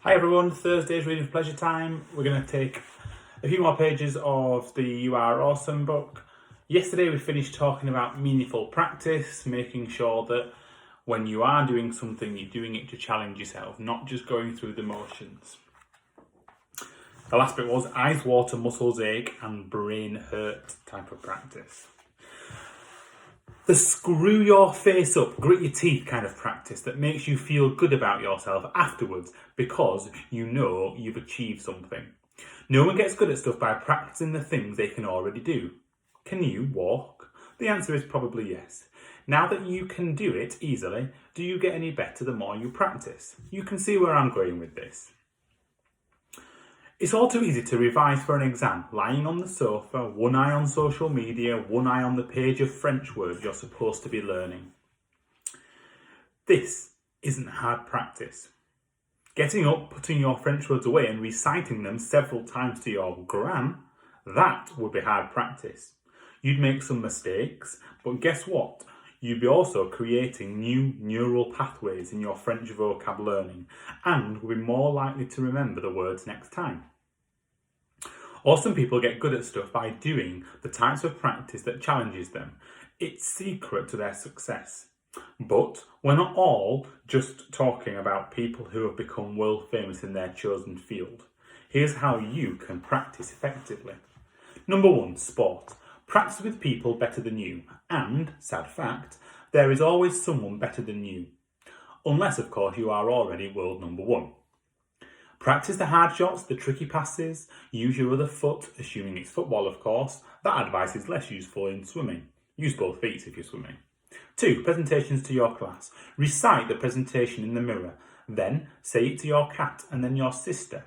Hi everyone, Thursday's reading for pleasure time. We're going to take a few more pages of the You Are Awesome book. Yesterday we finished talking about meaningful practice, making sure that when you are doing something, you're doing it to challenge yourself, not just going through the motions. The last bit was eyes water, muscles ache and brain hurt type of practice. The screw your face up, grit your teeth kind of practice that makes you feel good about yourself afterwards because you know you've achieved something. No one gets good at stuff by practicing the things they can already do. Can you walk? The answer is probably yes. Now that you can do it easily, do you get any better the more you practice? You can see where I'm going with this. It's all too easy to revise for an exam, lying on the sofa, one eye on social media, one eye on the page of French words you're supposed to be learning. This isn't hard practice. Getting up, putting your French words away and reciting them several times to your gran, that would be hard practice. You'd make some mistakes, but guess what? You'd be also creating new neural pathways in your French vocab learning and will be more likely to remember the words next time. Awesome people get good at stuff by doing the types of practice that challenges them. It's secret to their success. But we're not all just talking about people who have become world famous in their chosen field. Here's how you can practice effectively. Number 1, sport. Practice with people better than you. And, sad fact, there is always someone better than you. Unless, of course, you are already world number 1. Practice the hard shots, the tricky passes, use your other foot, assuming it's football of course. That advice is less useful in swimming. Use both feet if you're swimming. 2, presentations to your class. Recite the presentation in the mirror. Then say it to your cat and then your sister.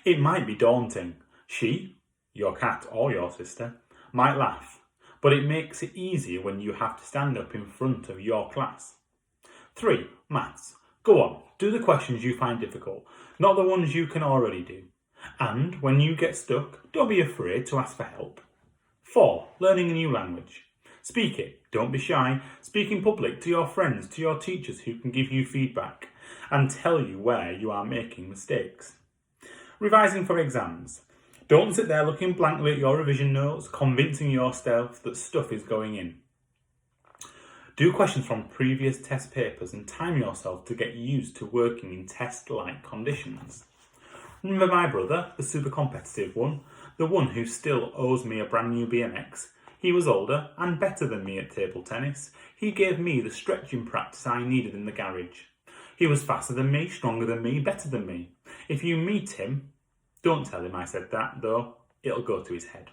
It might be daunting. She, your cat or your sister, might laugh, but it makes it easier when you have to stand up in front of your class. 3, maths. Go on, do the questions you find difficult, not the ones you can already do. And when you get stuck, don't be afraid to ask for help. 4, learning a new language. Speak it, don't be shy. Speak in public to your friends, to your teachers who can give you feedback and tell you where you are making mistakes. Revising for exams. Don't sit there looking blankly at your revision notes, convincing yourself that stuff is going in. Do questions from previous test papers and time yourself to get used to working in test-like conditions. Remember my brother, the super competitive one, the one who still owes me a brand new BMX? He was older and better than me at table tennis. He gave me the stretching practice I needed in the garage. He was faster than me, stronger than me, better than me. If you meet him, don't tell him I said that though, it'll go to his head.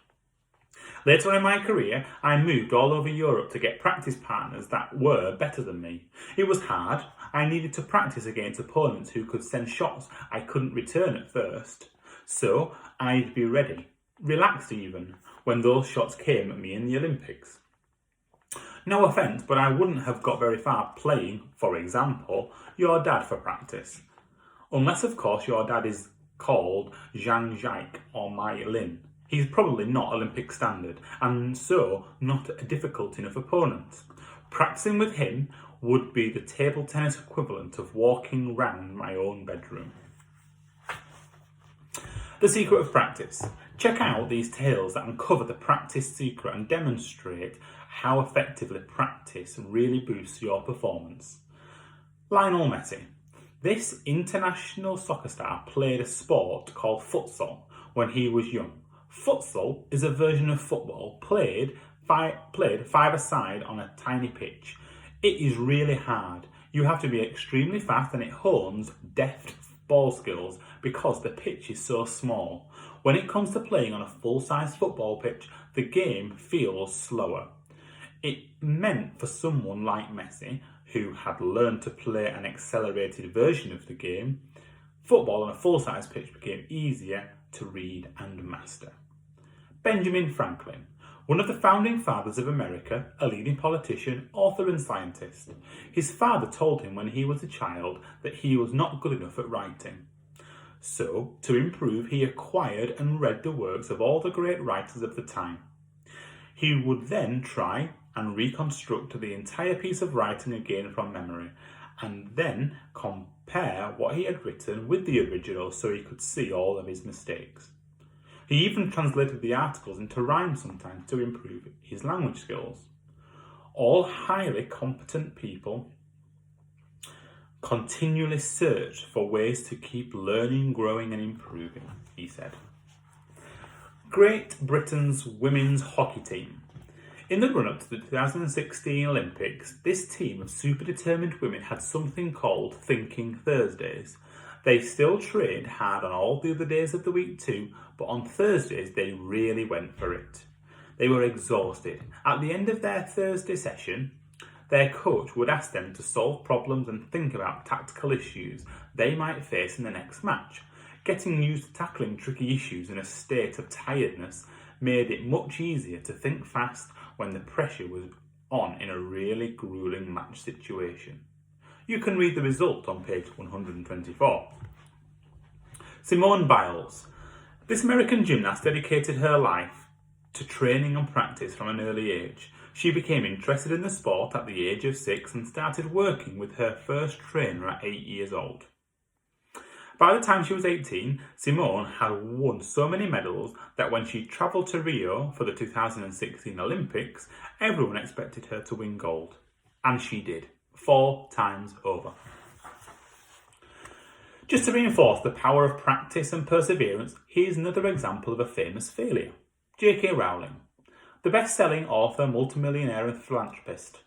Later on in my career, I moved all over Europe to get practice partners that were better than me. It was hard. I needed to practice against opponents who could send shots I couldn't return at first. So I'd be ready, relaxed even, when those shots came at me in the Olympics. No offence, but I wouldn't have got very far playing, for example, your dad for practice. Unless, of course, your dad is called Jean-Jacques or Mai Lin. He's probably not Olympic standard, and so not a difficult enough opponent. Practicing with him would be the table tennis equivalent of walking round my own bedroom. The secret of practice. Check out these tales that uncover the practice secret and demonstrate how effectively practice really boosts your performance. Lionel Messi. This international soccer star played a sport called futsal when he was young. Futsal is a version of football played five-a-side on a tiny pitch. It is really hard. You have to be extremely fast and it hones deft ball skills because the pitch is so small. When it comes to playing on a full-size football pitch, the game feels slower. It meant for someone like Messi, who had learned to play an accelerated version of the game, football on a full-size pitch became easier to read and master. Benjamin Franklin, one of the founding fathers of America, a leading politician, author and scientist. His father told him when he was a child that he was not good enough at writing. So, to improve, he acquired and read the works of all the great writers of the time. He would then try and reconstruct the entire piece of writing again from memory, and then pair what he had written with the original so he could see all of his mistakes. He even translated the articles into rhyme sometimes to improve his language skills. All highly competent people continually search for ways to keep learning, growing and improving, he said. Great Britain's women's hockey team. In the run-up to the 2016 Olympics, this team of super determined women had something called Thinking Thursdays. They still trained hard on all the other days of the week too, but on Thursdays they really went for it. They were exhausted. At the end of their Thursday session, their coach would ask them to solve problems and think about tactical issues they might face in the next match. Getting used to tackling tricky issues in a state of tiredness made it much easier to think fast when the pressure was on in a really grueling match situation. You can read the result on page 124. Simone Biles. This American gymnast dedicated her life to training and practice from an early age. She became interested in the sport at the age of 6 and started working with her first trainer at 8 years old. By the time she was 18, Simone had won so many medals that when she travelled to Rio for the 2016 Olympics, everyone expected her to win gold. And she did, 4 times over. Just to reinforce the power of practice and perseverance, here's another example of a famous failure. J.K. Rowling, the best-selling author, multimillionaire and philanthropist,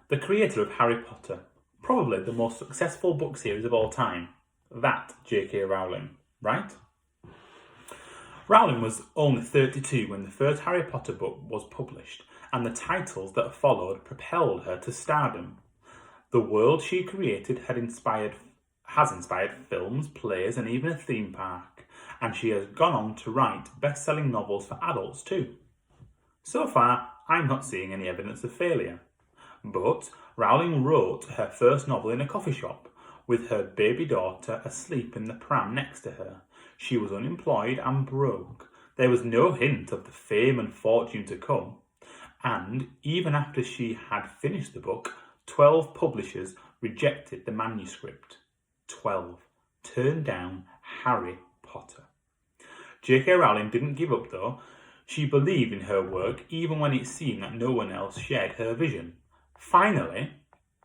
the creator of Harry Potter, probably the most successful book series of all time. That J.K. Rowling, right? Rowling was only 32 when the first Harry Potter book was published, and the titles that followed propelled her to stardom. The world she created has inspired films, plays, and even a theme park, and she has gone on to write best-selling novels for adults too. So far, I'm not seeing any evidence of failure. But Rowling wrote her first novel in a coffee shop, with her baby daughter asleep in the pram next to her. She was unemployed and broke. There was no hint of the fame and fortune to come. And even after she had finished the book, 12 publishers rejected the manuscript. 12 turned down Harry Potter. J.K. Rowling didn't give up though. She believed in her work even when it seemed that no one else shared her vision. Finally,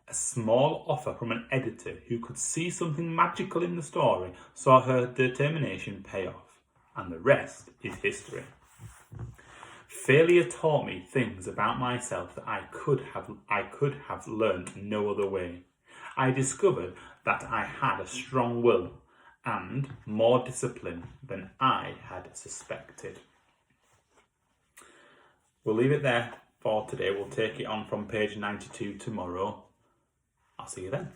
a small offer from an editor who could see something magical in the story saw her determination pay off, and the rest is history. Failure taught me things about myself that I could have learned no other way. I discovered that I had a strong will and more discipline than I had suspected. We'll leave it there for today. We'll take it on from page 92 tomorrow. I'll see you then.